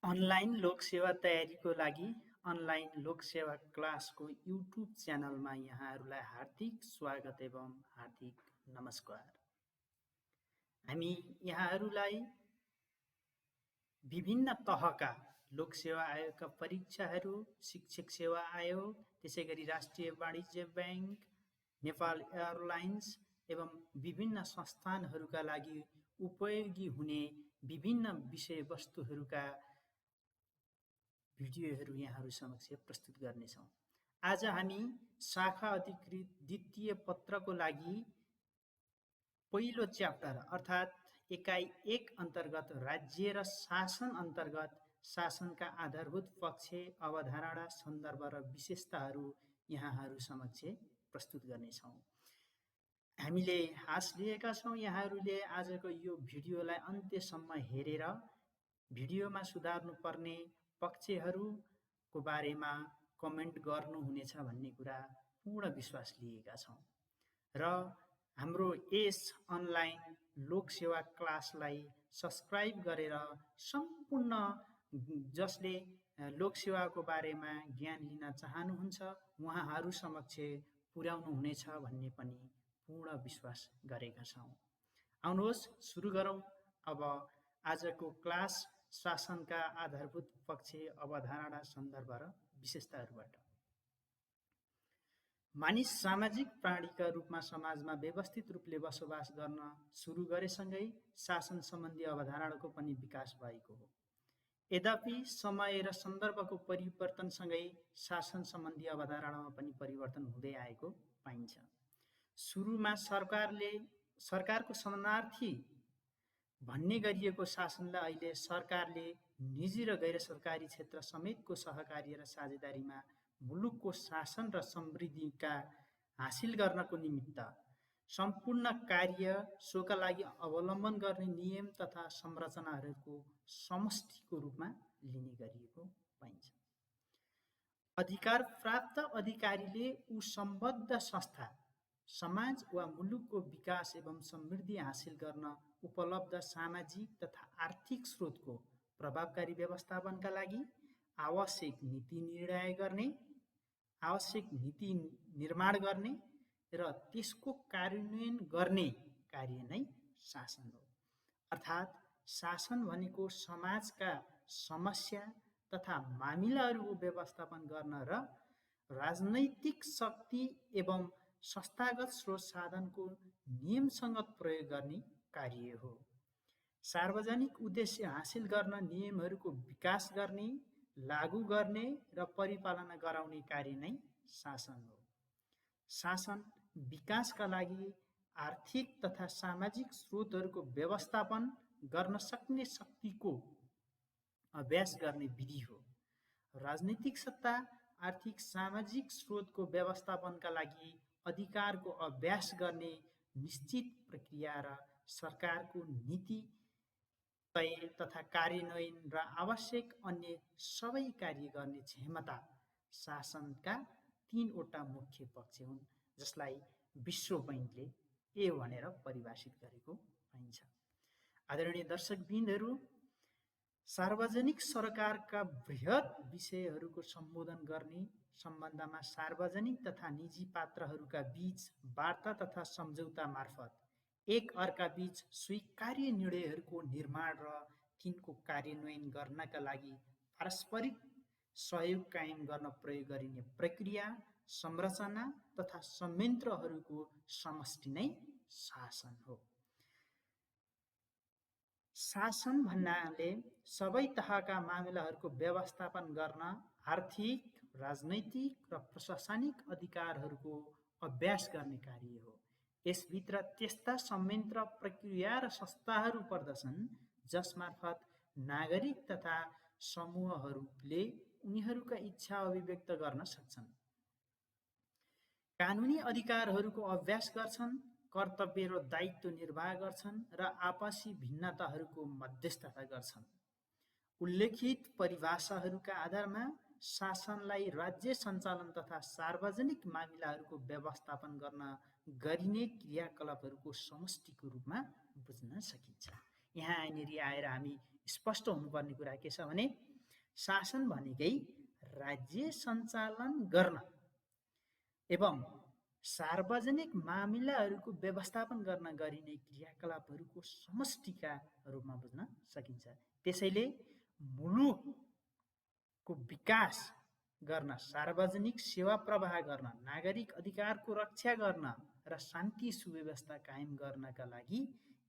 Online Lok Sewa तयारीको लागि online Lok Sewa क्लासको YouTube च्यानलमा यहाँहरूलाई हार्दिक स्वागत एवं हार्दिक नमस्कार। हामी यहाँहरूलाई विभिन्न तहका लोकसेवा आयोगका परीक्षाहरू, शिक्षक सेवा आयोग, त्यसैगरी राष्ट्रिय वाणिज्य ब्याङ्क, नेपाल एयरलाइन्स एवं विभिन्न संस्थानहरूका लागि उपयोगी हुने विभिन्न विषयवस्तुहरूका भिडियोहरू यहाँहरू समक्ष प्रस्तुत गर्नेछौँ। आज हामी शाखा अधिकृत द्वितीय पत्रको लागि पहिलो च्याप्टर अर्थात् एकाइ 1 अन्तर्गत राज्य र शासन अन्तर्गत शासनका आधारभूत पक्ष, अवधारणा, सन्दर्भ र विशेषताहरू यहाँहरू समक्ष प्रस्तुत गर्नेछौँ। हामीले आश लिएका छौँ यहाँहरूले आजको यो भिडियोलाई अन्त्यसम्म हेरेर भिडियोमा सुधार्नुपर्ने पक्षहरूको बारेमा कमेन्ट गर्नुहुनेछ भन्ने कुरा पूर्ण विश्वास लिएका छौँ र हाम्रो यस अनलाइन लोकसेवा क्लासलाई सब्सक्राइब गरेर सम्पूर्ण जसले लोकसेवाको बारेमा ज्ञान लिन चाहनुहुन्छ उहाँहरू समक्ष पुर्याउनुहुनेछ भन्ने पनि पूर्ण विश्वास गरेका छौँ। आउनुहोस् सुरु गरौँ अब आजको क्लास शासनका आधारभूत पक्ष, अवधारणा, सन्दर्भ र विशेषताहरूबाट। मानिस सामाजिक प्राणीका रूपमा समाजमा व्यवस्थित रूपले बसोबास गर्न सुरु गरेसँगै शासन सम्बन्धी अवधारणाको पनि विकास भएको हो। यद्यपि समय र सन्दर्भको परिवर्तनसँगै शासन सम्बन्धी अवधारणामा पनि परिवर्तन हुँदै आएको पाइन्छ। सुरुमा सरकारको समानार्थी भन्ने गरिएको शासनलाई अहिले सरकारले निजी र गैर सरकारी क्षेत्र समेतको सहकार्य र साझेदारीमा मुलुकको शासन र समृद्धिका हासिल गर्नको निमित्त सम्पूर्ण कार्य सोका लागि अवलम्बन गर्ने नियम तथा संरचनाहरूको समष्टिको रूपमा लिने गरिएको पाइन्छ। अधिकार प्राप्त अधिकारीले ऊ सम्बद्ध संस्था, समाज वा मुलुकको विकास एवं समृद्धि हासिल गर्न उपलब्ध सामाजिक तथा आर्थिक स्रोतको प्रभावकारी व्यवस्थापनका लागि आवश्यक नीति निर्माण गर्ने र त्यसको कार्यान्वयन गर्ने कार्य नै शासन हो। अर्थात् शासन भनेको समाजका समस्या तथा मामिलाहरूको व्यवस्थापन गर्न र राजनैतिक शक्ति एवं संस्थागत स्रोत साधनको नियमसङ्गत प्रयोग गर्ने कार्य हो। सार्वजनिक उद्देश्य हासिल गर्न नियमहरूको विकास गर्ने, लागू गर्ने र परिपालना गराउने कार्य नै शासन हो। शासन विकासका लागि आर्थिक तथा सामाजिक स्रोतहरूको व्यवस्थापन गर्न सक्ने शक्तिको अभ्यास गर्ने विधि हो। राजनीतिक सत्ता, आर्थिक सामाजिक स्रोतको व्यवस्थापनका लागि अधिकारको अभ्यास गर्ने निश्चित प्रक्रिया र सरकारको नीति तय तथा कार्यान्वयन र आवश्यक अन्य सबै कार्य गर्ने क्षमता शासनका 3वटा मुख्य पक्ष हुन्, जसलाई विश्व बैंकले ए भनेर परिभाषित गरेको पाइन्छ। आदरणीय दर्शकवृन्दहरू, सार्वजनिक सरकारका बृहत विषयहरूको सम्बोधन गर्ने सम्बन्धमा सार्वजनिक तथा निजी पात्रहरूका बीच वार्ता तथा सम्झौता मार्फत एक अर्का बीच स्वीकार्य निर्णयहरूको निर्माण र तिनको कार्यान्वयन गर्नका लागि पारस्परिक सहयोग कायम गर्न प्रयोग गरिने प्रक्रिया, संरचना तथा संयन्त्रहरूको समष्टि नै शासन हो। शासन भन्नाले सबै तहका मामिलाहरूको व्यवस्थापन गर्न आर्थिक, राजनैतिक र प्रशासनिक अधिकारहरूको अभ्यास गर्ने कार्य हो। यसभित्र त्यस्ता संयन्त्र, प्रक्रिया र संस्थाहरू पर्दछन् जसमार्फत नागरिक तथा समूहहरूले उनीहरूका इच्छा अभिव्यक्त गर्न सक्छन्, कानुनी अधिकारहरूको अभ्यास गर्छन्, कर्तव्य र दायित्व निर्वाह गर्छन् र आपसी भिन्नताहरूको मध्यस्थता गर्छन्। उल्लेखित परिभाषाहरूका आधारमा शासनलाई राज्य सञ्चालन तथा सार्वजनिक मामिलाहरूको व्यवस्थापन गर्न गरिने क्रियाकलापहरूको समष्टिको रूपमा बुझ्न सकिन्छ। यहाँ यहाँनिर आएर हामी स्पष्ट हुनुपर्ने कुरा के छ भने शासन भनेकै राज्य सञ्चालन गर्न एवं सार्वजनिक मामिलाहरूको व्यवस्थापन गर्न गरिने क्रियाकलापहरूको समष्टिका रूपमा बुझ्न सकिन्छ। त्यसैले मुलुकको विकास गर्न, सार्वजनिक सेवा प्रवाह गर्न, नागरिक अधिकारको रक्षा गर्न र शान्ति सुव्यवस्था कायम गर्नका लागि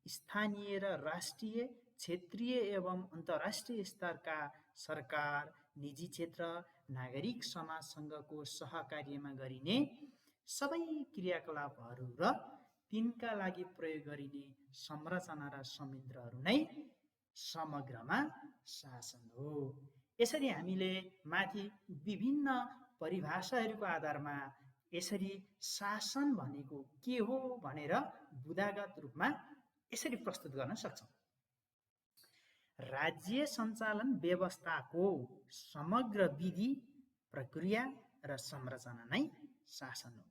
स्थानीय र राष्ट्रिय, क्षेत्रीय एवं अन्तर्राष्ट्रिय स्तरका सरकार, निजी क्षेत्र, नागरिक समाजसँगको सहकार्यमा गरिने सबै क्रियाकलापहरू र तिनका लागि प्रयोग गरिने संरचना र संयन्त्रहरू नै समग्रमा शासन हो। यसरी हामीले माथि विभिन्न परिभाषाहरूको आधारमा यसरी शासन भनेको के हो भनेर बुदागत रूपमा यसरी प्रस्तुत गर्न सक्छौँ। राज्य सञ्चालन व्यवस्थाको समग्र विधि, प्रक्रिया र संरचना नै शासन हो।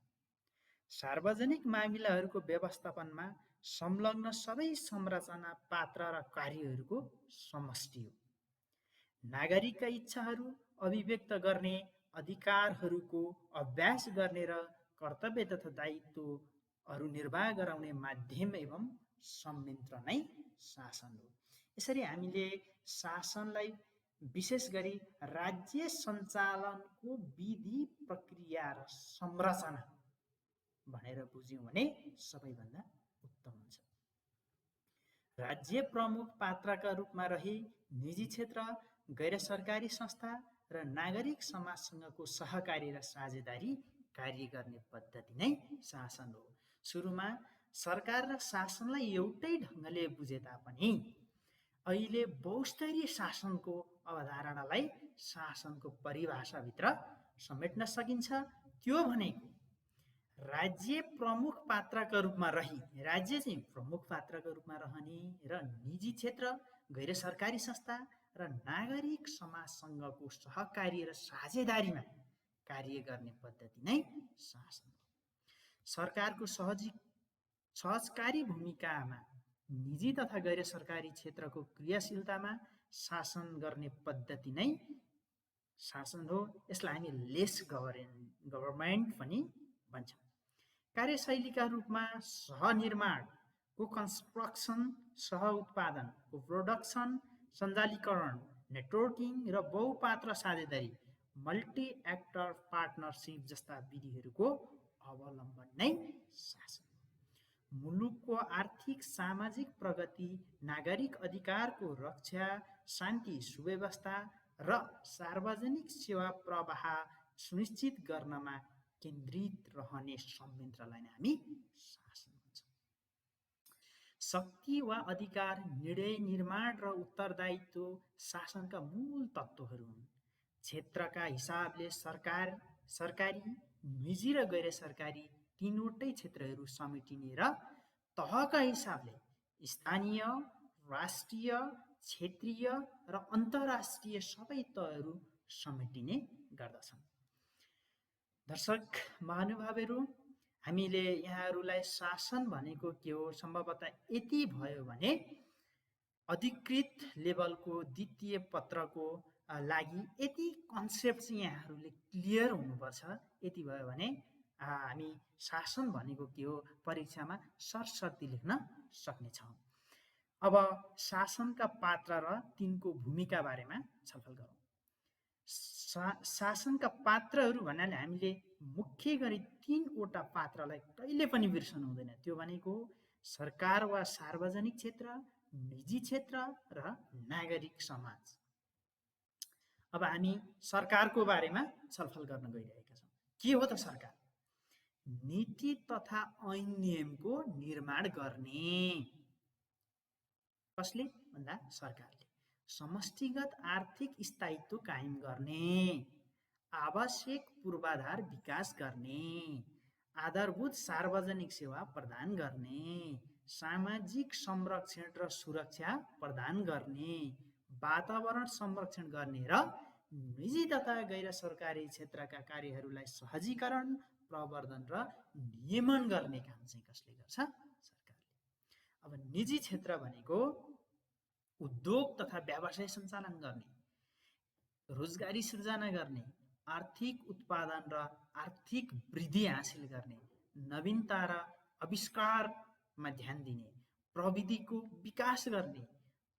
सार्वजनिक मामिलाहरूको व्यवस्थापनमा संलग्न सबै संरचना, पात्र र कार्यहरूको समष्टि हो। नागरिकका इच्छाहरू अभिव्यक्त गर्ने, अधिकारहरूको अभ्यास गर्ने र कर्तव्य तथा दायित्वहरू निर्वाह गराउने माध्यम एवं संयन्त्र नै शासन हो। यसरी हामीले शासनलाई विशेष गरी राज्य सञ्चालनको विधि, प्रक्रिया र संरचना भनेर बुझ्यौँ भने सबैभन्दा उत्तम हुन्छ। राज्य प्रमुख पात्रका रूपमा रही निजी क्षेत्र, गैर सरकारी संस्था र नागरिक समाजसँगको सहकारी र साझेदारी कार्य गर्ने पद्धति नै शासन हो। सुरुमा सरकार र शासनलाई एउटै ढङ्गले बुझे तापनि अहिले बहुस्तरीय शासनको अवधारणालाई शासनको परिभाषाभित्र समेट्न सकिन्छ। त्यो भनेको राज्य प्रमुख पात्रका रूपमा रही, राज्य चाहिँ प्रमुख पात्रका रूपमा रहने र निजी क्षेत्र, गैर सरकारी संस्था र नागरिक समाजसँगको सहकारी र साझेदारीमा कार्य गर्ने पद्धति नै शासन हो। सरकारको सहजकारी भूमिकामा निजी तथा गैर सरकारी क्षेत्रको क्रियाशीलतामा शासन गर्ने पद्धति नै शासन हो। यसलाई हामी लेस गभर्नमेन्ट पनि भन्छौँ। कार्यशैलीका रूपमा सहनिर्माण, को कन्स्ट्रक्सन, सह उत्पादन, को प्रोडक्सन, सञ्जालीकरण, नेटवर्किङ र बहुपात्र साझेदारी, मल्टी एक्टर पार्टनरसिप जस्ता विधिहरूको अवलम्बन नै शासन हो। मुलुकको आर्थिक सामाजिक प्रगति, नागरिक अधिकारको रक्षा, शान्ति सुव्यवस्था र सार्वजनिक सेवा प्रवाह सुनिश्चित गर्नमा केन्द्रित रहने संयन्त्रलाई नै हामी शासन भन्छौँ। शक्ति वा अधिकार, निर्णय निर्माण र उत्तरदायित्व शासनका मूल तत्त्वहरू हुन्। क्षेत्रका हिसाबले सरकारी, निजी र गैर सरकारी तीनवटै क्षेत्रहरू समेटिने र तहका हिसाबले स्थानीय, राष्ट्रिय, क्षेत्रीय र अन्तर्राष्ट्रिय सबै तहहरू समेटिने गर्दछन्। दर्शक महानुभावहरू, हामीले यहाँहरूलाई शासन भनेको के हो सम्भवतः यति भयो भने अधिकृत लेभलको द्वितीय पत्रको लागि यति कन्सेप्ट चाहिँ यहाँहरूले क्लियर हुनुपर्छ। यति भयो भने हामी शासन भनेको के हो परीक्षामा सरसर्ती लेख्न सक्नेछौँ। अब शासनका पात्र र तिनको भूमिका बारेमा छलफल गरौँ। शासनका पात्रहरू भन्नाले हामीले मुख्य गरी तीनवटा पात्रलाई कहिले पनि बिर्सनु हुँदैन। त्यो भनेको सरकार वा सार्वजनिक क्षेत्र, निजी क्षेत्र र नागरिक समाज। अब हामी सरकारको बारेमा छलफल गर्न गइरहेका छौँ। के हो त सरकार? नीति तथा ऐन नियमको निर्माण गर्ने। कसले भन्दा सरकारले। समष्टिगत आर्थिक स्थायित्व कायम गर्ने, आवश्यक पूर्वाधार विकास गर्ने, आधारभूत सार्वजनिक सेवा प्रदान गर्ने, सामाजिक संरक्षण र सुरक्षा प्रदान गर्ने, वातावरण संरक्षण गर्ने र निजी तथा गैर सरकारी क्षेत्रका कार्यहरूलाई सहजीकरण, प्रवर्धन र नियमन गर्ने काम चाहिँ कसले गर्छ? सरकारले। अब निजी क्षेत्र भनेको उद्योग तथा व्यवसाय सञ्चालन गर्ने, रोजगारी सृजना गर्ने, आर्थिक उत्पादन र आर्थिक वृद्धि हासिल गर्ने, नवीनता र आविष्कारमा ध्यान दिने, प्रविधिको विकास गर्ने,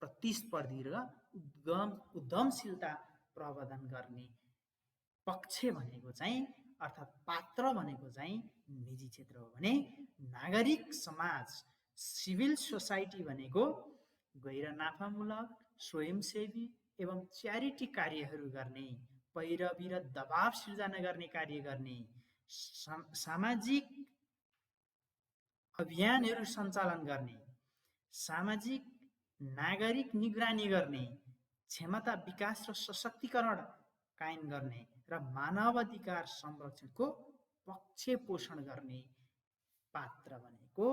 प्रतिस्पर्धी र उद्यमशीलता प्रवर्धन गर्ने पक्ष भनेको चाहिँ अर्थात् पात्र भनेको चाहिँ निजी क्षेत्र हो भने नागरिक समाज सिभिल सोसाइटी भनेको गैर नाफामूलक स्वयंसेवी एवं च्यारिटी कार्यहरू गर्ने, पैरवी र दबाव सिर्जना गर्ने कार्य गर्ने, सामाजिक अभियानहरू सञ्चालन गर्ने, सामाजिक नागरिक निगरानी गर्ने, क्षमता विकास र सशक्तिकरण कायम गर्ने र मानवाधिकार संरक्षणको पक्ष पोषण गर्ने पात्र भनेको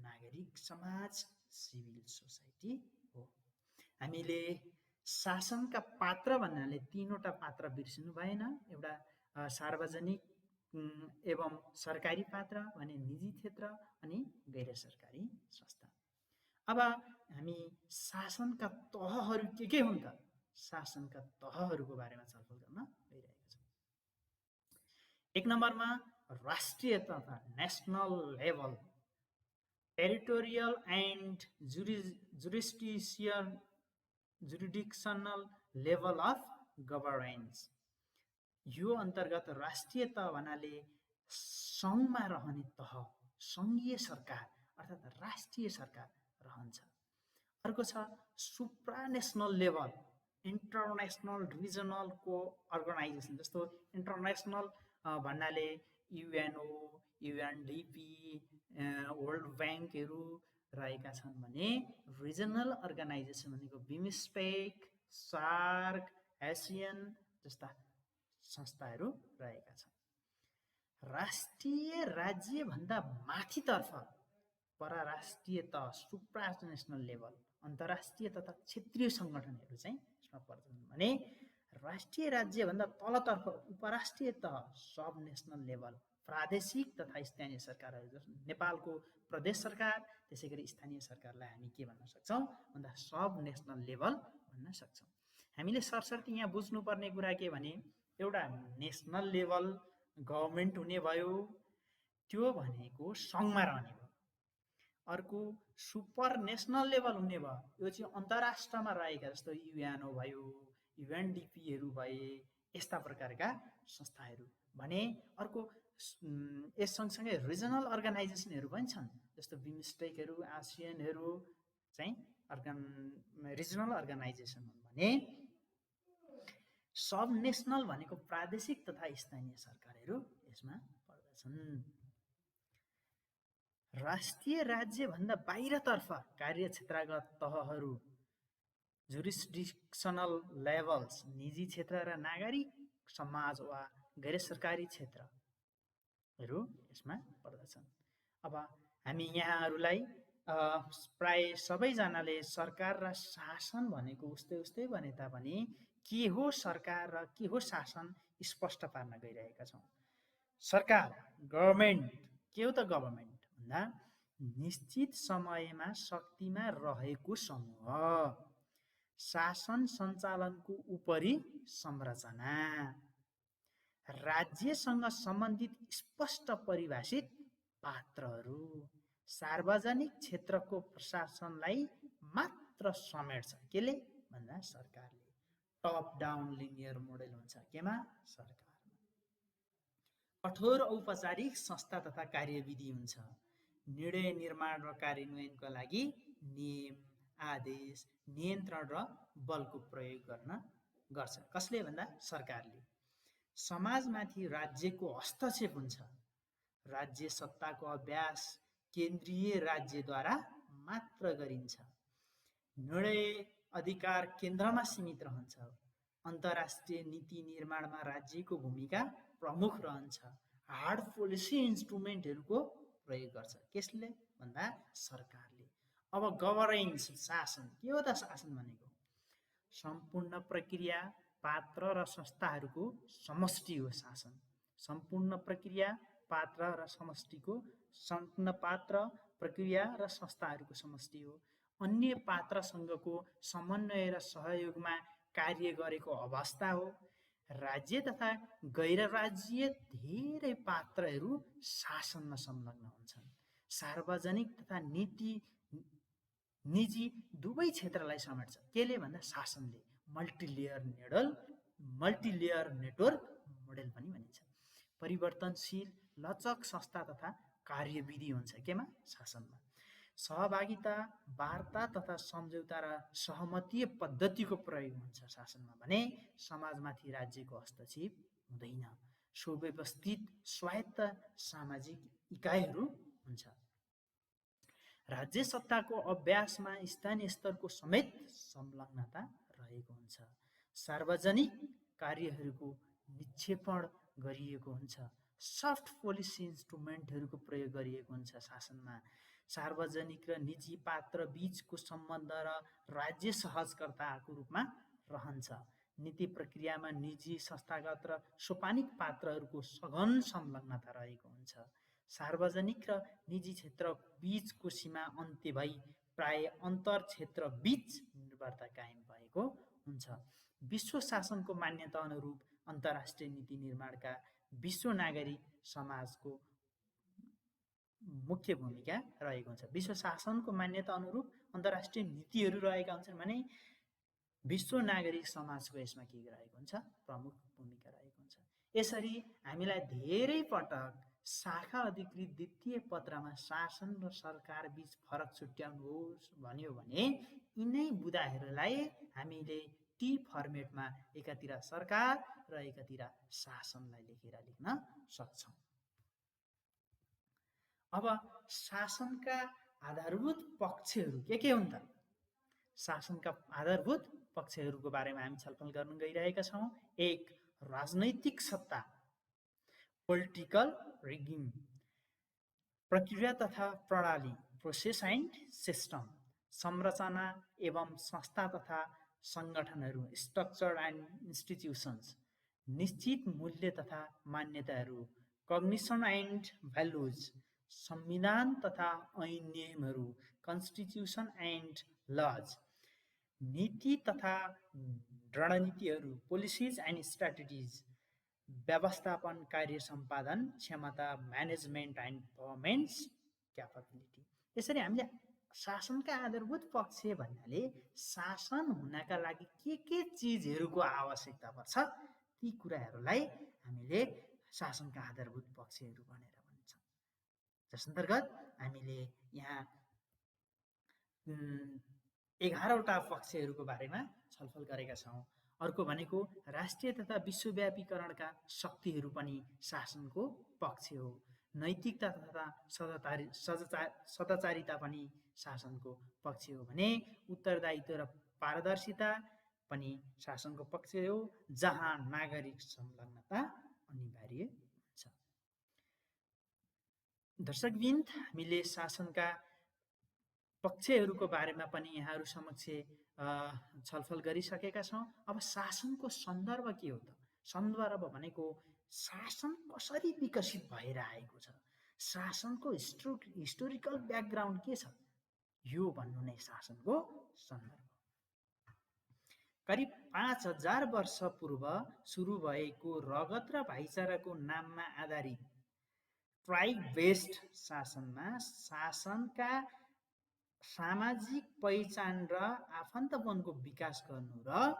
नागरिक समाज सिभिल सोसाइटी हो। हामीले शासनका पात्र भन्नाले तीनवटा पात्र बिर्सिनु भएन। एउटा सार्वजनिक एवं सरकारी पात्र भने निजी क्षेत्र अनि गैर सरकारी संस्था। अब हामी शासनका तहहरू के हुन् त? शासनका तहहरूको बारेमा छलफल गर्न गइरहेका छौँ। एक नम्बरमा राष्ट्रिय तथा national level, territorial and jurisdictional level of governance. यो अन्तर्गत राष्ट्रिय तह भन्नाले सङ्घमा रहने तह, सङ्घीय सरकार अर्थात् राष्ट्रिय सरकार रहन्छ। अर्को छ सुप्रानेसनल लेभल, इन्टरनेसनल रिजनलको अर्गनाइजेसन। जस्तो इन्टरनेसनल भन्नाले युएनओ, युएनडिपी, वर्ल्ड ब्याङ्कहरू रहेका छन् भने रिजनल अर्गनाइजेसन भनेको बिमस्टेक, सार्क, एसियन जस्ता संस्थाहरू रहेका छन्। राष्ट्रिय राज्यभन्दा माथितर्फ परराष्ट्रिय तह, सुप्रानेसनल लेभल, अन्तर्राष्ट्रिय तथा क्षेत्रीय सङ्गठनहरू चाहिँ यसमा पर्छन् भने राष्ट्रिय राज्यभन्दा तलतर्फ उपराष्ट्रिय तह, सब नेसनल लेभल, प्रादेशिक तथा स्थानीय सरकारहरू। जस्तो नेपालको प्रदेश सरकार, त्यसै गरी स्थानीय सरकारलाई हामी के भन्न सक्छौँ भन्दा सब नेसनल लेभल भन्न सक्छौँ। हामीले सरसर्ती यहाँ बुझ्नुपर्ने कुरा के भने एउटा नेसनल लेभल गभर्मेन्ट हुने भयो, त्यो भनेको सङ्घमा रहने भयो। अर्को सुपर नेसनल लेभल हुने भयो, यो चाहिँ अन्तर्राष्ट्रमा रहेका जस्तो युएनओ भयो, युएनडिपीहरू भए, यस्ता प्रकारका संस्थाहरू भने। अर्को यस सँगसँगै रिजनल अर्गनाइजेसनहरू पनि छन्, जस्तो बिमस्टेकहरू, आसियनहरू चाहिँ रिजनल अर्गनाइजेसन हुन् भने सब नेसनल भनेको प्रादेशिक तथा स्थानीय सरकारहरू यसमा पर्दछन्। राष्ट्रिय राज्यभन्दा बाहिरतर्फ कार्यक्षेत्रगत तहहरू, जुरिस्डिक्सनल लेभल्स, निजी क्षेत्र र नागरिक समाज वा गैर सरकारी क्षेत्रहरू यसमा पर्दछन्। अब हामी यहाँहरूलाई प्राय सबैजनाले सरकार र शासन भनेको उस्तै भने तापनि के हो सरकार र के हो शासन स्पष्ट पार्न गइरहेका छौँ। सरकार, गभर्मेन्ट, के हो त गभर्मेन्ट भन्दा निश्चित समयमा शक्तिमा रहेको समूह, शासन सञ्चालनको उपरि संरचना, राज्यसँग सम्बन्धित स्पष्ट परिभाषित पात्रहरू, सार्वजनिक क्षेत्रको प्रशासनलाई मात्र समेट्छ। केले भन्दा सरकारले। टप डाउन लिनियर मोडेल हुन्छ केमा? सरकारमा। कठोर औपचारिक संस्था तथा कार्यविधि हुन्छ। निर्णय निर्माण र कार्यान्वयनका लागि नियम, आदेश, नियन्त्रण र बलको प्रयोग गर्छ। कसले भन्दा सरकारले। समाजमाथि राज्यको हस्तक्षेप हुन्छ। राज्य सत्ताको अभ्यास केन्द्रीय राज्यद्वारा मात्र गरिन्छ। निर्णय अधिकार केन्द्रमा सीमित रहन्छ। अन्तर्राष्ट्रिय नीति निर्माणमा राज्यको भूमिका प्रमुख रहन्छ। हार्ड पोलिसी इन्स्ट्रुमेन्टहरूको प्रयोग गर्छ। कसले भन्दा सरकारले। अब गभर्नेन्स, शासन, के हो त शासन भनेको? सम्पूर्ण प्रक्रिया, पात्र र संस्थाहरूको समष्टि हो शासन। सम्पूर्ण प्रक्रिया, पात्र र समष्टिको, सम्पूर्ण पात्र, प्रक्रिया र संस्थाहरूको समष्टि हो। अन्य पात्रसँगको समन्वय र सहयोगमा कार्य गरेको अवस्था हो। राज्य तथा गैर राज्य धेरै पात्रहरू शासनमा संलग्न हुन्छन्। सार्वजनिक तथा निजी दुवै क्षेत्रलाई समेट्छ। केले भन्दा शासनले मल्टिलेयर नेटवर्क मोडेल पनि भनिन्छ। परिवर्तनशील लचक संस्था तथा कार्यविधि हुन्छ केमा? शासनमा। सहभागिता, वार्ता तथा सम्झौता र सहमतीय पद्धतिको प्रयोग हुन्छ शासनमा भने समाजमाथि राज्यको हस्तक्षेप हुँदैन। सुव्यवस्थित स्वायत्त सामाजिक इकाइहरू हुन्छ। राज्य सत्ताको अभ्यासमा स्थानीय स्तरको समेत संलग्नता रहेको हुन्छ। सार्वजनिक कार्यहरूको निक्षेपण गरिएको हुन्छ। सफ्ट पोलिसी इन्स्ट्रुमेन्टहरूको प्रयोग गरिएको हुन्छ शासनमा। सार्वजनिक र निजी पात्र बीचको सम्बन्ध र राज्य सहजकर्ताको रूपमा रहन्छ। नीति प्रक्रियामा निजी, संस्थागत र सोपानिक पात्रहरूको सघन संलग्नता रहेको हुन्छ। सार्वजनिक र निजी क्षेत्र बीचको सीमा अन्त्य भई प्राय अन्तर क्षेत्र बीच निर्भरता कायम भएको हुन्छ। विश्व शासनको मान्यता अनुरूप अन्तर्राष्ट्रिय नीति निर्माणका विश्व नागरिक समाजको मुख्य भूमिका रहेको हुन्छ। विश्व शासनको मान्यता अनुरूप अन्तर्राष्ट्रिय नीतिहरू रहेका हुन्छन् भने विश्व नागरिक समाजको यसमा के रहेको हुन्छ? प्रमुख भूमिका रहेको हुन्छ। यसरी हामीलाई धेरै पटक शाखा अधिकृत द्वितीय पत्रमा शासन र सरकार बीच फरक छुट्याउनुहोस् भन्यो भने यिनै बुदाहरूलाई हामीले टी फर्मेटमा एकातिर सरकार र एकातिर शासनलाई लेख्न सक्छौँ। अब शासनका आधारभूत पक्षहरू के हुन् त? शासनका आधारभूत पक्षहरूको बारेमा हामी छलफल गर्न गइरहेका छौँ। 1. राजनैतिक सत्ता, पोलिटिकल रिगिम, प्रक्रिया तथा प्रणाली, प्रोसेस एन्ड सिस्टम, संरचना एवं संस्था तथा सङ्गठनहरू, स्ट्रक्चर एन्ड इन्स्टिट्युसन्स, निश्चित मूल्य तथा मान्यताहरू, कग्निसन एन्ड भ्यालुज, संविधान तथा ऐन नियमहरू, कन्स्टिट्युसन एन्ड लज, नीति तथा रणनीतिहरू, पोलिसिज एन्ड स्ट्राटेजिज, व्यवस्थापन, कार्य सम्पादन क्षमता, म्यानेजमेन्ट एन्ड गभर्नमेन्ट्स क्यापेबिलिटी। यसरी हामीले शासनका आधारभूत पक्ष भन्नाले शासन हुनका लागि के चिजहरूको आवश्यकता पर्छ ती कुराहरूलाई हामीले शासनका आधारभूत पक्षहरू भनेर भन्छौँ। जस अन्तर्गत हामीले यहाँ 11वटा पक्षहरूको बारेमा छलफल गरेका छौँ। अर्को भनेको राष्ट्रिय तथा विश्वव्यापीकरणका शक्तिहरू पनि शासनको पक्ष हो। नैतिकता तथा सदाचारिता पनि शासनको पक्ष हो भने उत्तरदायित्व र पारदर्शिता पनि शासनको पक्ष हो, जहाँ नागरिक संलग्नता अनिवार्य हुन्छ। दर्शकवृन्द, हामीले शासनका पक्षहरूको बारेमा पनि यहाँहरू समक्ष छलफल गरिसकेका छौँ। अब शासनको सन्दर्भ के हो त? सन्दर्भ भनेको शासन कसरी विकसित भएर आएको छ, शासनको हिस्टोरिकल ब्याकग्राउन्ड के छ, यो भन्नु नै शासनको सन्दर्भ। करिब 5000 वर्ष पूर्व सुरु भएको रगत र भाइचाराको नाममा आधारित ट्राइब बेस्ड शासनमा शासनका सामाजिक पहिचान र आफन्तपनको विकास गर्नु र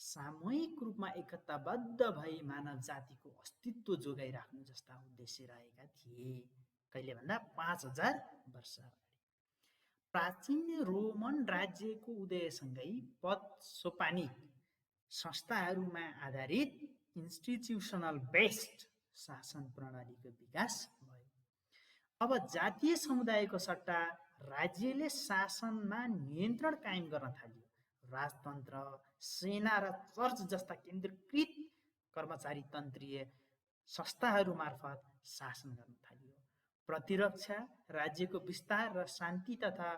सामूहिक रूपमा एकताबद्ध भई मानव जातिको अस्तित्व जोगाइराख्नु जस्ता उद्देश्य रहेका थिए। कहिले भन्दा 5000 वर्ष अगाडि। प्राचीन रोमन राज्यको उदयसँगै पद सोपानिक संस्थाहरूमा आधारित इन्स्टिट्युसनल बेस्ड शासन प्रणालीको विकास भयो। अब जातीय समुदायको सट्टा राज्यले शासनमा नियन्त्रण कायम गर्न थाल्यो। राजतन्त्र, सेना र चर्च जस्ता केन्द्रीकृत कर्मचारी तन्त्रीय संस्थाहरू मार्फत शासन गर्न थालियो। प्रतिरक्षा, राज्यको विस्तार र शान्ति तथा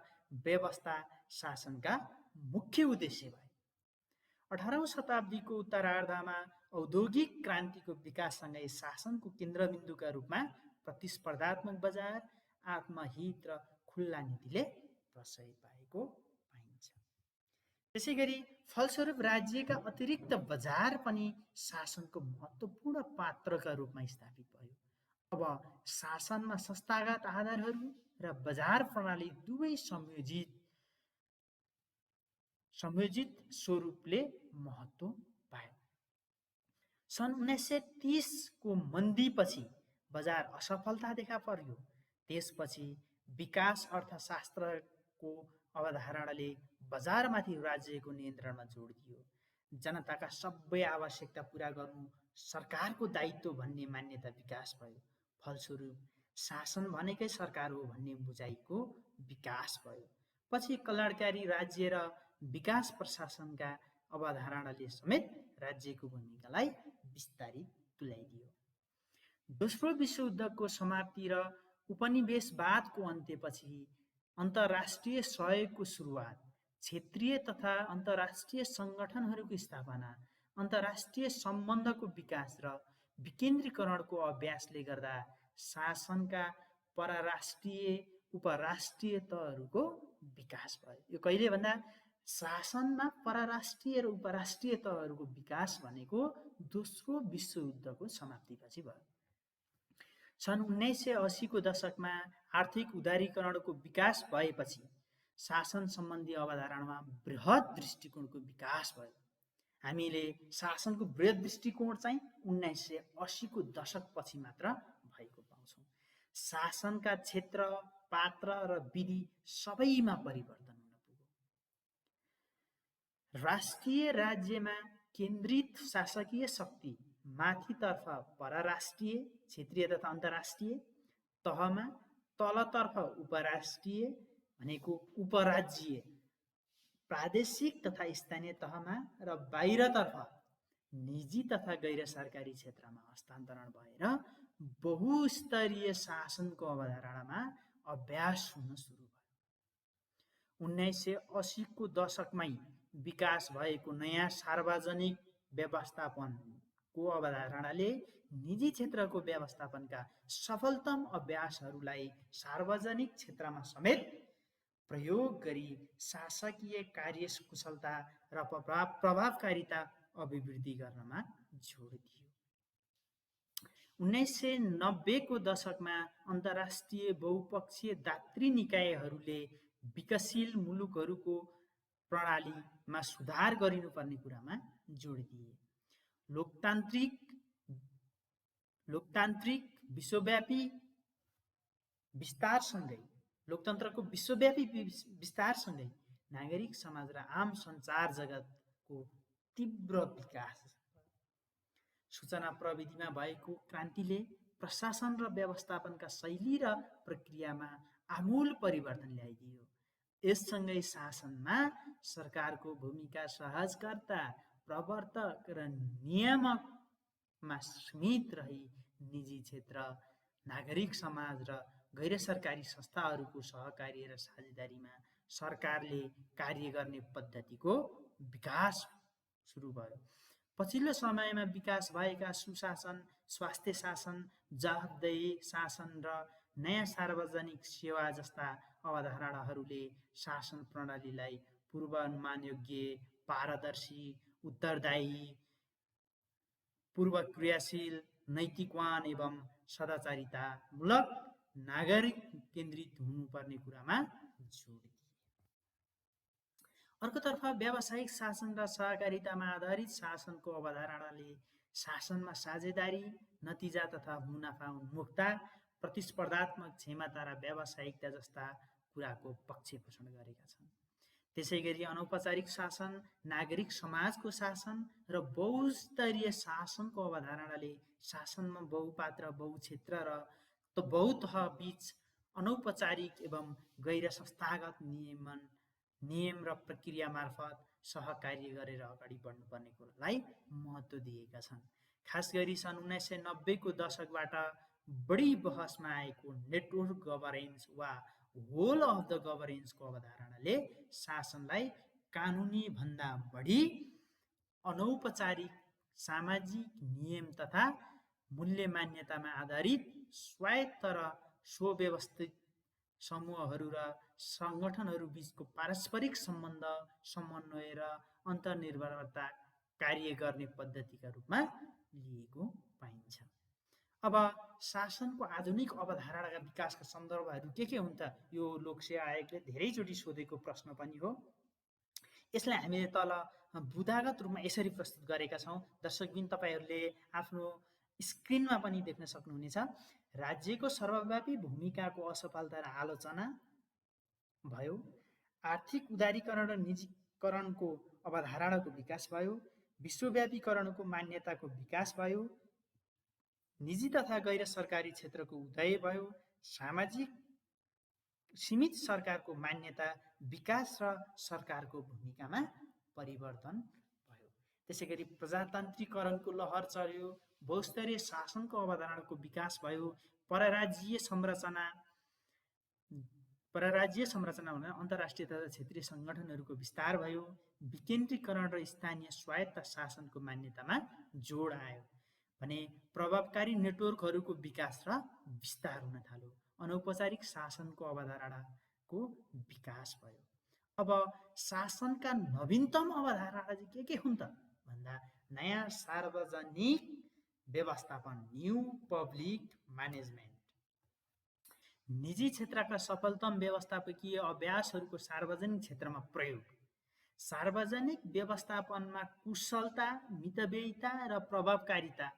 व्यवस्था शासनका मुख्य उद्देश्य भए। 18औं शताब्दीको उत्तरार्धमा औद्योगिक क्रान्तिको विकाससँगै शासनको केन्द्रबिन्दुका रूपमा प्रतिस्पर्धात्मक बजार, आत्महित र खुल्ला नीतिले प्रशय पाएको पाइन्छ। त्यसैगरी फलस्वरूप राज्यका अतिरिक्त बजार पनि शासनको महत्त्वपूर्ण पात्रका रूपमा स्थापित भयो। अब शासनमा संस्थागत आधारहरू र बजार प्रणाली दुवै संयोजित स्वरूपले महत्त्व पाए। सन् 1930 को मन्दीपछि बजार असफलता देखा पर्यो। त्यसपछि विकास अर्थशास्त्रको अवधारणाले बजारमाथि राज्यको नियन्त्रणमा जोड दियो। जनताका सबै आवश्यकता पूरा गर्नु सरकारको दायित्व भन्ने मान्यता विकास भयो। फलस्वरूप शासन भनेकै सरकार हो भन्ने बुझाइको विकास भयो। पछि कल्याणकारी राज्य र विकास प्रशासनका अवधारणाले समेत राज्यको भूमिकालाई विस्तारित तुल्याइदियो। दोस्रो विश्वयुद्धको समाप्ति र उपनिवेशवादको अन्त्यपछि अन्तर्राष्ट्रिय सहयोगको सुरुवात, क्षेत्रीय तथा अन्तर्राष्ट्रिय सङ्गठनहरूको स्थापना, अन्तर्राष्ट्रिय सम्बन्धको विकास र विकेन्द्रीकरणको अभ्यासले गर्दा शासनका परराष्ट्रिय उपराष्ट्रिय तहहरूको विकास भयो। यो कहिले भन्दा शासनमा परराष्ट्रिय र उपराष्ट्रिय तहहरूको विकास भनेको दोस्रो विश्वयुद्धको समाप्तिपछि भयो। सन् 1980 को दशकमा आर्थिक उदारीकरणको विकास भएपछि शासन सम्बन्धी अवधारणामा बृहत दृष्टिकोणको विकास भयो। हामीले शासनको बृहत दृष्टिकोण चाहिँ 1980 को दशकपछि मात्र भएको पाउँछौँ। शासनका क्षेत्र, पात्र र विधि सबैमा परिवर्तन हुन पुग्यो। राष्ट्रिय राज्यमा केन्द्रित शासकीय शक्ति माथितर्फ परराष्ट्रिय, क्षेत्रीय तथा अन्तर्राष्ट्रिय तहमा, तलतर्फ उपराष्ट्रिय भनेको उपराज्यीय, प्रादेशिक तथा स्थानीय तहमा र बाहिरतर्फ निजी तथा गैर सरकारी क्षेत्रमा हस्तान्तरण भएर बहुस्तरीय शासनको अवधारणामा अभ्यास हुन सुरु भयो। 1980 को दशकमै विकास भएको नयाँ सार्वजनिक व्यवस्थापनको अवधारणाले निजी क्षेत्रको व्यवस्थापनका सफलतम अभ्यासहरूलाई सार्वजनिक क्षेत्रमा समेत प्रयोग गरी शासकीय कार्यकुशलता र प्रभावकारिता अभिवृद्धि गर्नमा जोड दियो। 1990 को दशकमा अन्तर्राष्ट्रिय बहुपक्षीय दात्री निकायहरूले विकासशील मुलुकहरूको प्रणालीमा सुधार गरिनुपर्ने कुरामा जोड दिए। लोकतान्त्रिक विश्वव्यापी लोकतन्त्रको विश्वव्यापी विस्तारसँगै नागरिक समाज र आम सञ्चार जगतको तीव्र विकास, सूचना प्रविधिमा भएको क्रान्तिले प्रशासन र व्यवस्थापनका शैली र प्रक्रियामा आमूल परिवर्तन ल्याइदियो। यससँगै शासनमा सरकारको भूमिका सहजकर्ता, प्रवर्तक र नियामकमा सीमित रही निजी क्षेत्र, नागरिक समाज र गैर सरकारी संस्थाहरूको सहकार्य र साझेदारीमा सरकारले कार्य गर्ने पद्धतिको विकास सुरु भयो। पछिल्लो समयमा विकास भएका सुशासन, स्वास्थ्य शासन, जवाफदेही शासन र नयाँ सार्वजनिक सेवा जस्ता अवधारणाहरूले शासन प्रणालीलाई पूर्वानुमानयोग्य, पारदर्शी, उत्तरदायी, पूर्व क्रियाशील, नैतिकवान एवं सदाचारितामूलक, नागरिक केन्द्रित हुनुपर्ने कुरामा जोड दिए। अर्कोतर्फ व्यावसायिक शासन र सहकारितामा आधारित शासनको अवधारणाले शासनमा साझेदारी, नतिजा तथा मुनाफा उन्मुखता, प्रतिस्पर्धात्मक क्षमता र व्यावसायिकता जस्ता कुराको पक्ष पोषण गरेका छन्। त्यसैगरी अनौपचारिक शासन, नागरिक समाजको शासन र बहुस्तरीय शासनको अवधारणाले शासनमा बहुपात्र, बहुक्षेत्र र बहुतह बीच अनौपचारिक एवं गैर संस्थागत नियम र प्रक्रिया मार्फत सहकार्य गरेर अगाडि बढ्नुपर्ने कुरालाई महत्त्व दिएका छन्। खास गरी सन् 1990 को दशकबाट बढी बहसमा आएको नेटवर्क गभर्नेन्स वा होल अफ द गभर्नेन्सको अवधारणाले शासनलाई कानुनी भन्दा बढी अनौपचारिक, सामाजिक नियम तथा मूल्य मान्यतामा आधारित स्वायत्त र सुव्यवस्थित समूहहरू र सङ्गठनहरू बीचको पारस्परिक सम्बन्ध, समन्वय र अन्तर्निर्भरता कार्य गर्ने पद्धतिका रूपमा लिएको पाइन्छ। अब शासनको आधुनिक अवधारणाका विकासका सन्दर्भहरू के हुन् त? यो लोकसेवा आयोगले धेरैचोटि सोधेको प्रश्न पनि हो। यसलाई हामीले तल बुदागत रूपमा यसरी प्रस्तुत गरेका छौँ। दर्शकबिन तपाईँहरूले आफ्नो स्क्रिनमा पनि देख्न सक्नुहुनेछ। राज्यको सर्वव्यापी भूमिकाको असफलता र आलोचना भयो, आर्थिक उदारीकरण र निजीकरणको अवधारणाको विकास भयो, विश्वव्यापीकरणको मान्यताको विकास भयो, निजी तथा गैर सरकारी क्षेत्रको उदय भयो, सामाजिक सीमित सरकारको मान्यता, विकास र सरकारको भूमिकामा परिवर्तन भयो। त्यसैगरी प्रजातान्त्रिकरणको लहर चल्यो, बहुस्तरीय शासनको अवधारणाको विकास भयो, परराज्यीय संरचना भन्दा अन्तर्राष्ट्रिय तथा क्षेत्रीय सङ्गठनहरूको विस्तार भयो, विकेन्द्रीकरण र स्थानीय स्वायत्त शासनको मान्यतामा जोड आयो भने प्रभावकारी नेटवर्कहरूको विकास र विस्तार हुन थाल्यो, अनौपचारिक शासनको अवधारणाको विकास भयो। अब शासनका नवीनतम अवधारणा चाहिँ के हुन् त भन्दा नयाँ सार्वजनिक व्यवस्थापन, न्यू पब्लिक म्यानेजमेन्ट, निजी क्षेत्रका सफलतम व्यवस्थापकीय अभ्यासहरूको सार्वजनिक क्षेत्रमा प्रयोग, सार्वजनिक व्यवस्थापनमा कुशलता, मितव्ययिता र प्रभावकारिता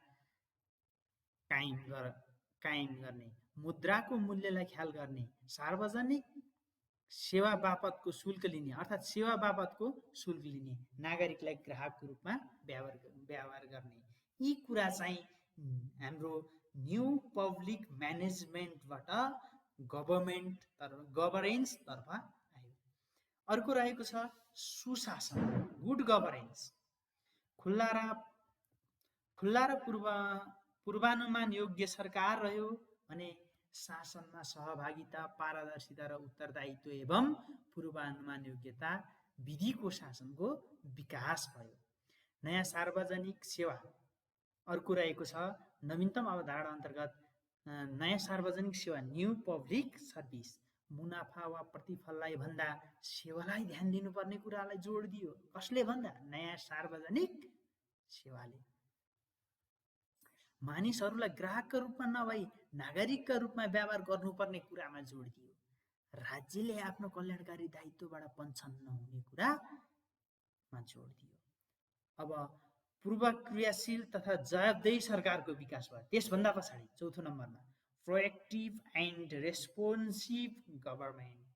कायम गर्ने, मुद्राको मूल्यलाई ख्याल गर्ने, सार्वजनिक सेवा बापतको शुल्क लिने अर्थात् सेवा बापतको शुल्क लिने, नागरिकलाई ग्राहकको रूपमा व्यवहार गर्ने, यी कुरा चाहिँ हाम्रो न्यू पब्लिक म्यानेजमेन्टबाट गभर्नेन्सतर्फ आयो। अर्को रहेको छ सुशासन, गुड गभर्नेन्स। खुल्ला र पूर्वानुमान योग्य सरकार रह्यो भने शासनमा सहभागिता, पारदर्शिता र उत्तरदायित्व एवं पूर्वानुमान योग्यता विधिको शासनको विकास भयो। नयाँ सार्वजनिक सेवा अर्को रहेको छ नवीनतम अवधारणा अन्तर्गत नयाँ सार्वजनिक सेवा, न्यू पब्लिक सर्भिस। मुनाफा वा प्रतिफललाई भन्दा सेवालाई ध्यान दिनुपर्ने कुरालाई जोड दियो। कसले भन्दा? नयाँ सार्वजनिक सेवाले। मानिसहरूलाई ग्राहकका रूपमा नभई नागरिकका रूपमा व्यवहार गर्नुपर्ने कुरामा जोड दियो। राज्यले आफ्नो कल्याणकारी दायित्वबाट पन्छन्न हुने कुरामा जोड दियो। अब पूर्व क्रियाशील तथा जवाबदेही सरकारको विकास भयो। त्यसभन्दा पछाडि चौथो नम्बरमा प्रोएक्टिभ एन्ड रेस्पोन्सिभ गभर्नमेन्ट।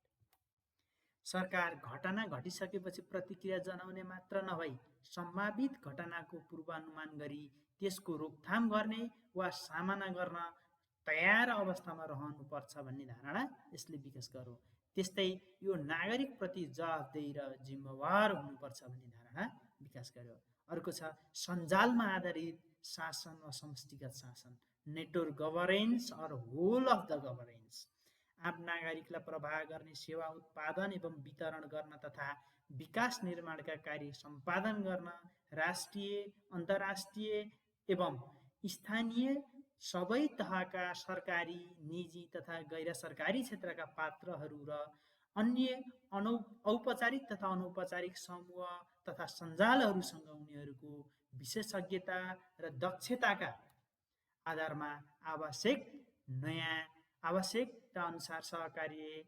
सरकार घटना घटिसकेपछि प्रतिक्रिया जनाउने मात्र नभई सम्भावित घटनाको पूर्वानुमान गरी त्यसको रोकथाम गर्ने वा सामना गर्न तयार अवस्थामा रहनुपर्छ भन्ने धारणा यसले विकास गर्यो। त्यस्तै यो नागरिक प्रति जवाबदेही र जिम्मेवार हुनुपर्छ भन्ने धारणा विकास गर्यो। अर्को छ सञ्जालमा आधारित शासन वा समष्टिगत शासन, network governance or whole of the governance. आम नागरिकलाई प्रभाव गर्ने सेवा उत्पादन एवं वितरण गर्न तथा विकास निर्माणका कार्य सम्पादन गर्न राष्ट्रिय, अन्तर्राष्ट्रिय एवं स्थानीय सबै तहका सरकारी, निजी तथा गैर सरकारी क्षेत्रका पात्रहरू र अन्य औपचारिक तथा अनौपचारिक समूह तथा सञ्जालहरूसँग उनीहरूको विशेषज्ञता र दक्षताका आधारमा आवश्यकता अनुसार सहकार्य,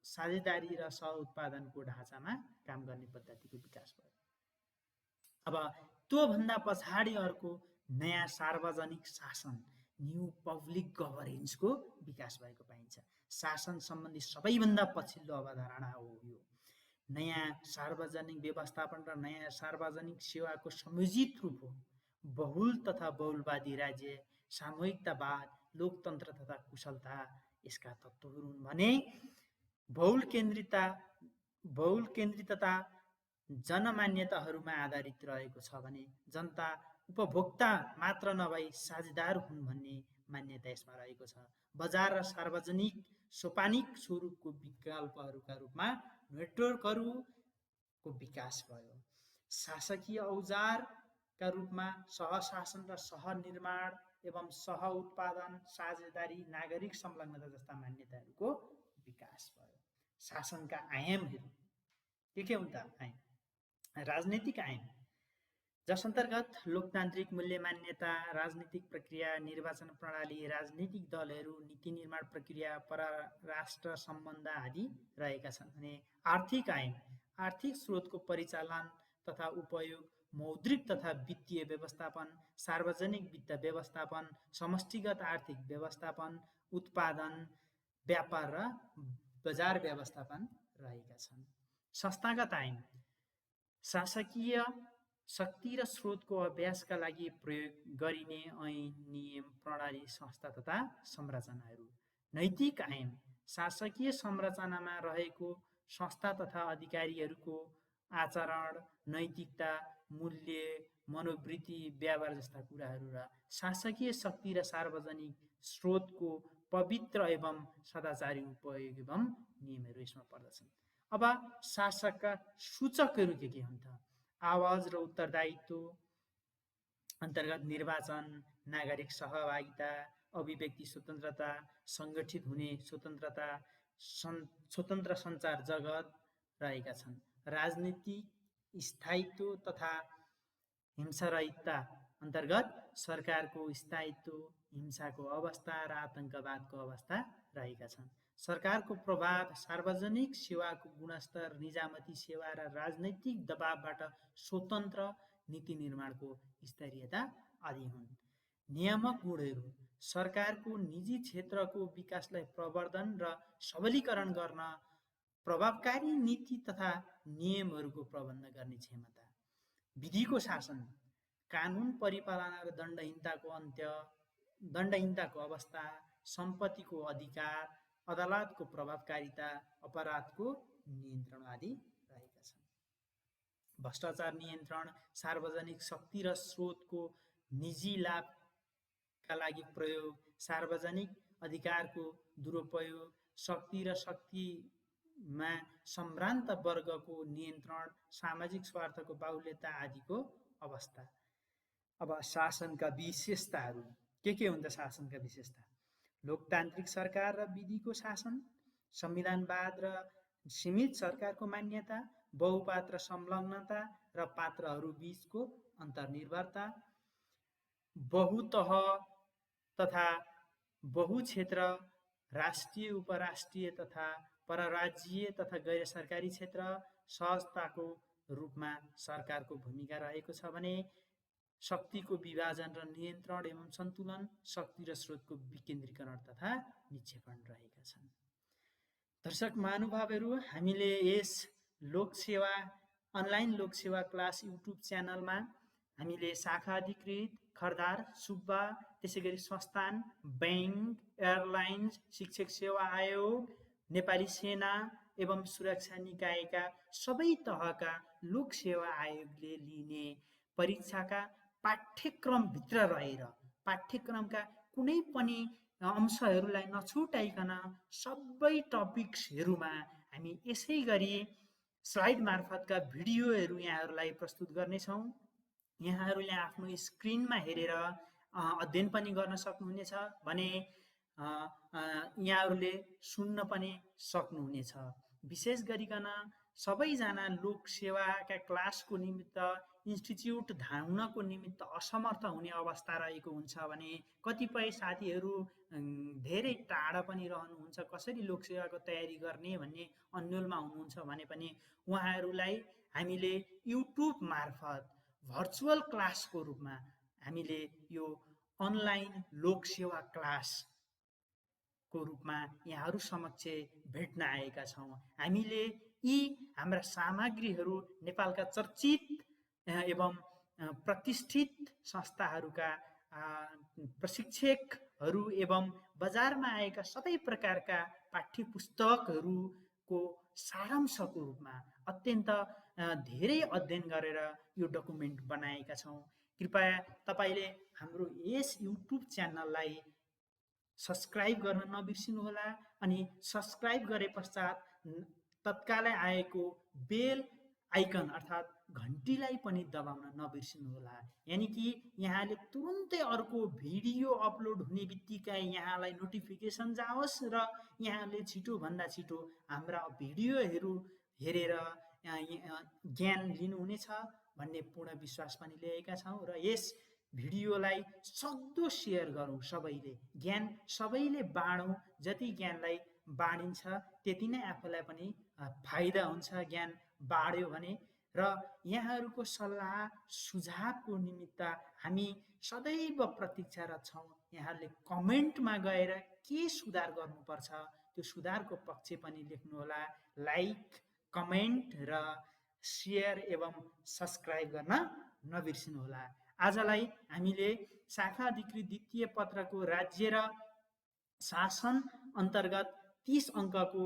साझेदारी र सह-उत्पादनको ढाँचामा काम गर्ने पद्धतिको विकास भयो। अब त्योभन्दा पछाडि अर्को नयाँ सार्वजनिक शासन, न्यू पब्लिक गभर्नेन्सको विकास भएको पाइन्छ। शासन सम्बन्धी सबैभन्दा पछिल्लो अवधारणा हो यो। नयाँ सार्वजनिक व्यवस्थापन र नयाँ सार्वजनिक सेवाको संयोजित रूप हो। बहुल तथा बहुलवादी राज्य, सामूहिकतावाद, लोकतन्त्र तथा कुशलता यसका तत्त्वहरू हुन् भने बहुल केन्द्रितता जनमान्यताहरूमा आधारित रहेको छ भने जनता उपभोक्ता मात्र नभई साझेदार हुन् भन्ने मान्यता यसमा रहेको छ। बजार र सार्वजनिक सोपानिक स्वरूपको विकल्पहरूका रूपमा नेटवर्कहरूको विकास भयो। शासकीय औजारका रूपमा सहशासन र सहनिर्माण एवं सह-उत्पादन, साझेदारी, नागरिक संलग्नता जस्ता मान्यताहरूको विकास भयो। शासनका आयामहरू के हुन् त? आयाम राजनीतिक आयाम, जस अन्तर्गत लोकतान्त्रिक मूल्य मान्यता, राजनीतिक प्रक्रिया, निर्वाचन प्रणाली, राजनीतिक दलहरू, नीति निर्माण प्रक्रिया, परराष्ट्र सम्बन्ध आदि रहेका छन्। भने आर्थिक आयाम, आर्थिक स्रोतको परिचालन तथा उपयोग, मौद्रिक तथा वित्तीय व्यवस्थापन, सार्वजनिक वित्त व्यवस्थापन, समष्टिगत आर्थिक व्यवस्थापन, उत्पादन, व्यापार र बजार व्यवस्थापन रहेका छन्। संस्थागत आयाम, शासकीय शक्ति र स्रोतको अभ्यासका लागि प्रयोग गरिने ऐन, नियम, प्रणाली, संस्था तथा संरचनाहरू। नैतिक आयाम, शासकीय संरचनामा रहेको संस्था तथा अधिकारीहरूको आचरण, नैतिकता, मूल्य, मनोवृत्ति, व्यवहार जस्ता कुराहरू र शासकीय शक्ति र सार्वजनिक स्रोतको पवित्र एवं सदाचारी उपयोग एवं नियमहरू यसमा पर्दछन्। अब शासकका सूचकहरू के हुन् त? आवाज र उत्तरदायित्व अन्तर्गत निर्वाचन, नागरिक सहभागिता, अभिव्यक्ति स्वतन्त्रता, सङ्गठित हुने स्वतन्त्रता, स्वतन्त्र सञ्चार जगत रहेका छन्। राजनीतिक स्थायित्व तथा हिंसारहितता अन्तर्गत सरकारको स्थायित्व, हिंसाको अवस्था र आतङ्कवादको अवस्था रहेका छन्। सरकारको प्रभाव, सार्वजनिक सेवाको गुणस्तर, निजामती सेवा र राजनैतिक दबावबाट स्वतन्त्र नीति निर्माणको स्तरीयता आदि हुन्। नियामक गुणहरू, सरकारको निजी क्षेत्रको विकासलाई प्रवर्धन र सबलीकरण गर्न प्रभावकारी नीति तथा नियमहरूको प्रबन्ध गर्ने क्षमता। विधिको शासन, कानुन परिपालना र दण्डहीनताको अन्त्य, दण्डहीनताको अवस्था, सम्पत्तिको अधिकार, अदालतको प्रभावकारिता, अपराधको नियन्त्रण आदि रहेका छन्। भ्रष्टाचार नियन्त्रण, सार्वजनिक शक्ति र स्रोतको निजी लाभका लागि प्रयोग, सार्वजनिक अधिकारको दुरुपयोग, शक्ति र शक्तिमा सम्भ्रान्त वर्गको नियन्त्रण, सामाजिक स्वार्थको बाहुल्यता आदिको अवस्था। अब शासनका विशेषताहरू के हुन् त? शासनका विशेषता: लोकतान्त्रिक सरकार र विधिको शासन, संविधानवाद र सीमित सरकारको मान्यता, बहुपात्र संलग्नता र पात्रहरू बीचको अन्तर्निर्भरता, बहुतह तथा बहुक्षेत्र, राष्ट्रिय, उपराष्ट्रिय तथा परराज्यीय तथा गैर सरकारी क्षेत्र, सहजताको रूपमा सरकारको भूमिका रहेको छ भने शक्तिको विभाजन र नियन्त्रण एवं सन्तुलन, शक्ति र स्रोतको विकेन्द्रीकरण तथा निक्षेपण रहेका छन्। दर्शक महानुभावहरू, हामीले यस Loksewa online Loksewa class YouTube च्यानलमा हामीले शाखा अधिकृत, खरदार, सुब्बा, त्यसै गरी संस्थान, बैंक, एयरलाइन्स, शिक्षक सेवा आयोग, नेपाली सेना एवं सुरक्षा निकायका सबै तहका लोकसेवा आयोगले लिने परीक्षाका पाठ्यक्रमभित्र रहेर पाठ्यक्रमका कुनै पनि अंशहरूलाई नछुटाइकन सबै टपिक्सहरूमा हामी यसै गरी स्लाइड मार्फतका भिडियोहरू यहाँहरूलाई प्रस्तुत गर्नेछौँ। यहाँहरूले आफ्नो स्क्रिनमा हेरेर अध्ययन पनि गर्न सक्नुहुनेछ भने यहाँहरूले सुन्न पनि सक्नुहुनेछ। विशेष गरिकन सबैजना लोकसेवाका क्लासको निमित्त इन्स्टिच्युट धाउनको निमित्त असमर्थ हुने अवस्था रहेको हुन्छ भने कतिपय साथीहरू धेरै टाढा पनि रहनुहुन्छ, कसरी लोकसेवाको तयारी गर्ने भन्ने अन्योलमा हुनुहुन्छ भने पनि उहाँहरूलाई हामीले युट्युब मार्फत भर्चुअल क्लासको रूपमा हामीले यो अनलाइन लोकसेवा क्लासको रूपमा यहाँहरू समक्ष भेट्न आएका छौँ। हामीले यी हाम्रा सामग्रीहरू नेपालका चर्चित एवं प्रतिष्ठित संस्थाहरूका प्रशिक्षकहरू एवं बजारमा आएका सबै प्रकारका पाठ्य पुस्तकहरूको सारांशको रूपमा अत्यन्त धेरै अध्ययन गरेर यो डकुमेन्ट बनाएका छौँ। कृपया तपाईँले हाम्रो यस युट्युब च्यानललाई सब्सक्राइब गर्न नबिर्सिनुहोला अनि सब्सक्राइब गरे पश्चात तत्कालै आएको बेल आइकन अर्थात् घन्टीलाई पनि दबाउन नबिर्सिनुहोला। यानि कि यहाँले तुरुन्तै अर्को भिडियो अपलोड हुने बित्तिकै यहाँलाई नोटिफिकेसन जाओस् र यहाँले छिटोभन्दा छिटो हाम्रा भिडियोहरू हेरेर ज्ञान लिनुहुनेछ भन्ने पूर्ण विश्वास पनि लिएका छौँ र यस भिडियोलाई सक्दो सेयर गरौँ सबैले, ज्ञान सबैले बाँडौँ। जति ज्ञानलाई बाँडिन्छ त्यति नै आफूलाई पनि फाइदा हुन्छ ज्ञान बाँड्यो भने। र यहाँहरूको सल्लाह सुझावको निमित्त हामी सदैव प्रतीक्षारत छौँ। यहाँहरूले कमेन्टमा गएर के सुधार गर्नुपर्छ त्यो सुधारको पक्ष पनि लेख्नुहोला। लाइक, कमेन्ट र सेयर एवं सब्सक्राइब गर्न नबिर्सिनुहोला। आजलाई हामीले शाखा अधिकृत द्वितीय पत्रको राज्य र शासन अन्तर्गत 30 अङ्कको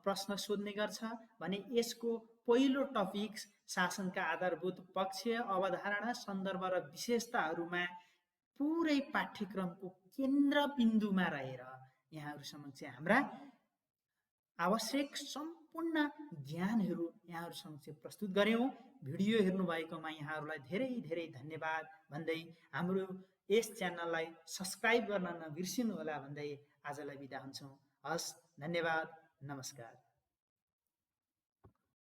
प्रश्न सोध्ने गर्छ भने यसको पहिलो टपिक शासनका आधारभूत पक्ष, अवधारणा, सन्दर्भ र विशेषताहरूमा पुरै पाठ्यक्रमको केन्द्रबिन्दुमा रहेर यहाँहरू समक्ष हाम्रा आवश्यक सम्पूर्ण ज्ञानहरू यहाँहरू समक्ष प्रस्तुत गर्यौँ। भिडियो हेर्नुभएकोमा यहाँहरूलाई धेरै धेरै धन्यवाद भन्दै हाम्रो यस च्यानललाई सब्सक्राइब गर्न नबिर्सिनुहोला भन्दै आजलाई बिदा हुन्छौँ। हस्, धन्यवाद, नमस्कार।